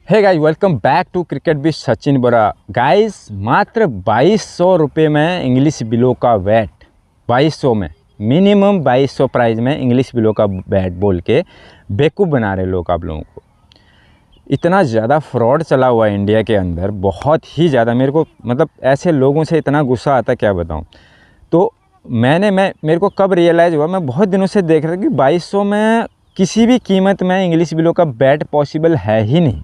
Hey guys, welcome back to cricket with Sachin Bora. Guys, मात्र 2200 रुपये में इंग्लिश बिलो का बैट, 2200 में मिनिमम 2200 प्राइस में इंग्लिश बिलो का बैट बोल के बेवकूफ़ बना रहे लोग आप लोगों को। इतना ज़्यादा फ्रॉड चला हुआ है इंडिया के अंदर, बहुत ही ज़्यादा। मेरे को मतलब ऐसे लोगों से इतना गुस्सा आता क्या बताऊँ। तो मेरे को कब रियलाइज़ हुआ, मैं बहुत दिनों से देख रहा था कि 2200 में किसी भी कीमत में इंग्लिश बिलो का बैट पॉसिबल है ही नहीं।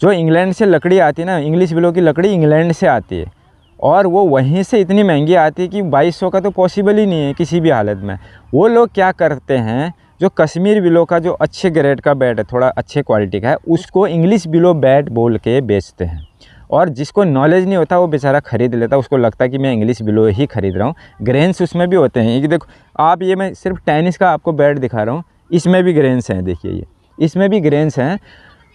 जो इंग्लैंड से लकड़ी आती है ना, इंग्लिश बिलो की लकड़ी इंग्लैंड से आती है और वो वहीं से इतनी महंगी आती है कि 2200 का तो पॉसिबल ही नहीं है किसी भी हालत में। वो लोग क्या करते हैं, जो कश्मीर बिलो का जो अच्छे ग्रेड का बैट है, थोड़ा अच्छे क्वालिटी का है, उसको इंग्लिश बिलो बैट बोल के बेचते हैं। और जिसको नॉलेज नहीं होता वो बेचारा ख़रीद लेता, उसको लगता है कि मैं इंग्लिश बिलो ही ख़रीद रहा हूँ। ग्रेन्स उसमें भी होते हैं, ये देखो आप, ये मैं सिर्फ टेनिस का आपको बैट दिखा रहा हूँ, इसमें भी ग्रेन्स हैं। देखिए ये इसमें भी ग्रेन्स हैं।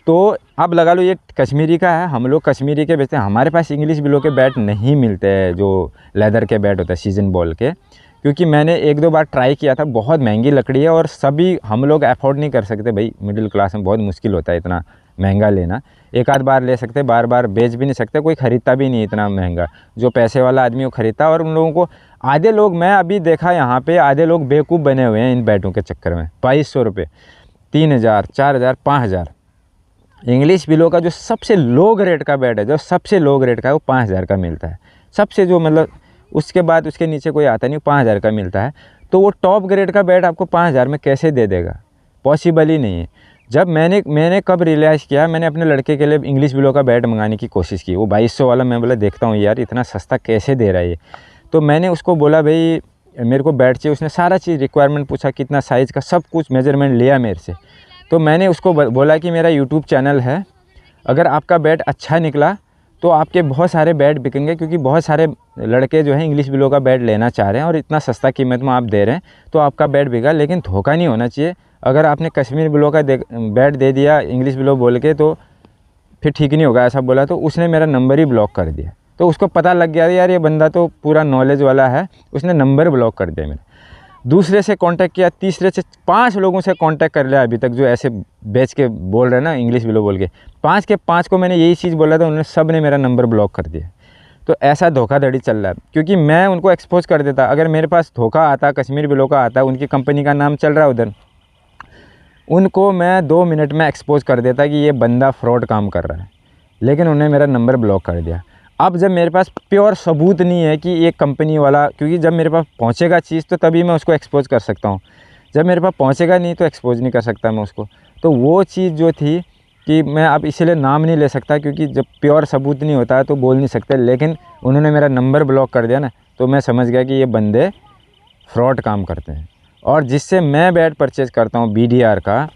तो अब लगा लो ये कश्मीरी का है, हम लोग कश्मीरी के बेचते हैं। हमारे पास इंग्लिश बिलो के बैट नहीं मिलते हैं जो लेदर के बैट होता है सीजन बॉल के, क्योंकि मैंने एक दो बार ट्राई किया था। बहुत महंगी लकड़ी है और सभी हम लोग अफोर्ड नहीं कर सकते भाई। मिडिल क्लास में बहुत मुश्किल होता है इतना महंगा लेना। एक आध बार ले सकते, बार बार बेच भी नहीं सकते, कोई ख़रीदता भी नहीं इतना महंगा। जो पैसे वाला आदमी वो ख़रीदता। और उन लोगों को आधे लोग, मैं अभी देखा यहाँ पे, आधे लोग बेवकूफ़ बने हुए हैं इन बैटों के चक्कर में। 2200 रुपये, 3000, 4000, 5000। इंग्लिश बिलो का जो सबसे लो ग्रेड का बैट है, जो सबसे लो ग्रेड का है, वो 5000 का मिलता है। सबसे जो मतलब उसके बाद उसके नीचे कोई आता नहीं, 5000 का मिलता है। तो वो टॉप ग्रेड का बैट आपको 5000 में कैसे दे देगा? पॉसिबल ही नहीं है। जब मैंने कब रियलाइज़ किया, मैंने अपने लड़के के लिए इंग्लिश बिलो का बैट मंगाने की कोशिश की। वो 2200 वाला, मैं बोला देखता हूँ यार इतना सस्ता कैसे दे रहा है ये। तो मैंने उसको बोला भाई मेरे को बैट चाहिए। उसने सारा चीज़ रिक्वायरमेंट पूछा, कितना साइज़ का, सब कुछ मेजरमेंट लिया मेरे से। तो मैंने उसको बोला कि मेरा यूट्यूब चैनल है, अगर आपका बैट अच्छा निकला तो आपके बहुत सारे बैट बिकेंगे, क्योंकि बहुत सारे लड़के जो हैं इंग्लिश बिलो का बैट लेना चाह रहे हैं और इतना सस्ता कीमत में आप दे रहे हैं, तो आपका बैट बिका। लेकिन धोखा नहीं होना चाहिए। अगर आपने कश्मीर बिलो का बैट दे दिया इंग्लिश बिलो बोल के तो फिर ठीक नहीं होगा, ऐसा बोला। तो उसने मेरा नंबर ही ब्लॉक कर दिया। तो उसको पता लग गया यार ये बंदा तो पूरा नॉलेज वाला है, उसने नंबर ब्लॉक कर दिया मेरा। दूसरे से कांटेक्ट किया, तीसरे से 5 लोगों से कांटेक्ट कर लिया अभी तक, जो ऐसे बेच के बोल रहे हैं ना इंग्लिश बिलो बोल के। 5 के 5 को मैंने यही चीज़ बोला था, उन्होंने सब ने मेरा नंबर ब्लॉक कर दिया। तो ऐसा धोखाधड़ी चल रहा है, क्योंकि मैं उनको एक्सपोज कर देता। अगर मेरे पास धोखा आता, कश्मीर बिलो का आता, उनकी कंपनी का नाम चल रहा है उधर, उनको मैं 2 मिनट में एक्सपोज कर देता कि ये बंदा फ्रॉड काम कर रहा है। लेकिन उन्होंने मेरा नंबर ब्लॉक कर दिया। अब जब मेरे पास प्योर सबूत नहीं है कि ये कंपनी वाला, क्योंकि जब मेरे पास पहुंचेगा चीज़ तो तभी मैं उसको एक्सपोज कर सकता हूं। जब मेरे पास पहुंचेगा नहीं तो एक्सपोज नहीं कर सकता मैं उसको। तो वो चीज़ जो थी कि मैं अब इसीलिए नाम नहीं ले सकता, क्योंकि जब प्योर सबूत नहीं होता है तो बोल नहीं सकते। लेकिन उन्होंने मेरा नंबर ब्लॉक कर दिया ना, तो मैं समझ गया कि ये बंदे फ्रॉड काम करते हैं। और जिससे मैं बैट परचेज़ करता हूँ BDR का,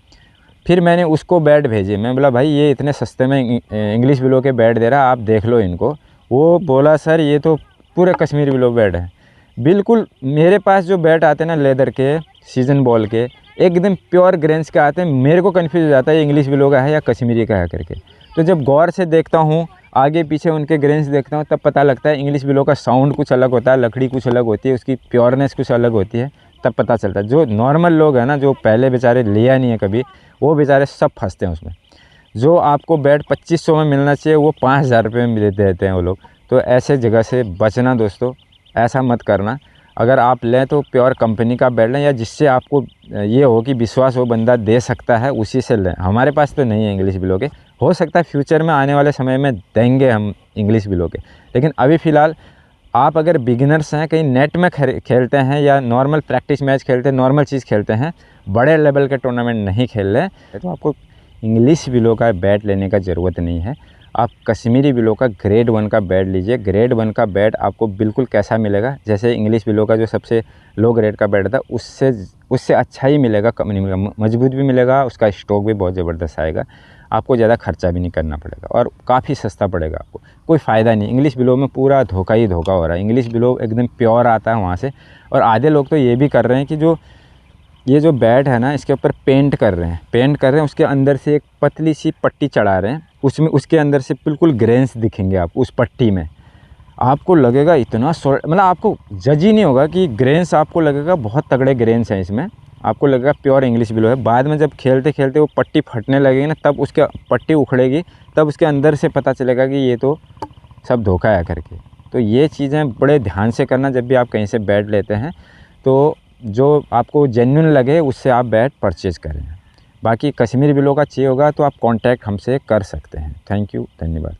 फिर मैंने उसको बैट भेजे। मैं बोला भाई ये इतने सस्ते में इंग्लिश बिलो के बैट दे रहा, आप देख लो इनको। वो बोला सर ये तो पूरे कश्मीर बिलो बैट है। बिल्कुल मेरे पास जो बैट आते हैं ना लेदर के, सीजन बॉल के, एकदम प्योर ग्रेन्स के आते हैं। मेरे को कन्फ्यूज हो जाता है ये इंग्लिश बिलो का है या कश्मीरी का है करके। तो जब गौर से देखता हूँ, आगे पीछे उनके ग्रेन्स देखता हूँ, तब पता लगता है इंग्लिश बिलो का साउंड कुछ अलग होता है, लकड़ी कुछ अलग होती है, उसकी प्योरनेस कुछ अलग होती है। तब पता चलता है। जो नॉर्मल लोग हैं ना, जो पहले बेचारे लिया नहीं है कभी, वो बेचारे सब फंसते हैं उसमें। जो आपको बैट 2500 में मिलना चाहिए वो 5000 रुपये में देते हैं वो लोग। तो ऐसे जगह से बचना दोस्तों, ऐसा मत करना। अगर आप लें तो प्योर कंपनी का बैट लें, या जिससे आपको ये हो कि विश्वास वो बंदा दे सकता है उसी से लें। हमारे पास तो नहीं है इंग्लिश बिलो के, हो सकता है फ्यूचर में आने वाले समय में देंगे हम इंग्लिश बिलो के। लेकिन अभी फ़िलहाल आप अगर बिगिनर्स हैं, कहीं नेट में खेलते हैं या नॉर्मल प्रैक्टिस मैच खेलते हैं, नॉर्मल चीज़ खेलते हैं, बड़े लेवल के टूर्नामेंट नहीं खेल रहे, तो आपको इंग्लिश बिलो का बैट लेने का ज़रूरत नहीं है। आप कश्मीरी बिलो का ग्रेड 1 का बैट लीजिए। ग्रेड 1 का बैट आपको बिल्कुल कैसा मिलेगा, जैसे इंग्लिश बिलो का जो सबसे लो ग्रेड का बैट था उससे अच्छा ही मिलेगा, कम नहीं मिलेगा, मजबूत भी मिलेगा, उसका स्टॉक भी बहुत ज़बरदस्त आएगा। आपको ज़्यादा खर्चा भी नहीं करना पड़ेगा और काफ़ी सस्ता पड़ेगा आपको। कोई फ़ायदा नहीं। इंग्लिश बिलो में पूरा धोखा ही धोखा हो रहा है। इंग्लिश बिलो एकदम प्योर आता है वहाँ से। और आधे लोग तो ये भी कर रहे हैं कि ये जो बैट है ना, इसके ऊपर पेंट कर रहे हैं, उसके अंदर से एक पतली सी पट्टी चढ़ा रहे हैं, उसमें उसके अंदर से बिल्कुल ग्रेन्स दिखेंगे आप उस पट्टी में। आपको लगेगा इतना मतलब आपको जज ही नहीं होगा कि ग्रेन्स, आपको लगेगा बहुत तगड़े ग्रेन्स हैं इसमें। आपको लगेगा प्योर इंग्लिश बिलो है। बाद में जब खेलते खेलते वो पट्टी फटने लगेगी ना, तब उसके पट्टी उखड़ेगी, तब उसके अंदर से पता चलेगा कि ये तो सब धोखा है करके। तो ये चीज़ें बड़े ध्यान से करना जब भी आप कहीं से बैट लेते हैं, तो जो आपको जेन्युइन लगे उससे आप बैट परचेज़ करें। बाकी कश्मीर बिलो का चाहिए होगा तो आप कांटेक्ट हमसे कर सकते हैं। थैंक यू, धन्यवाद।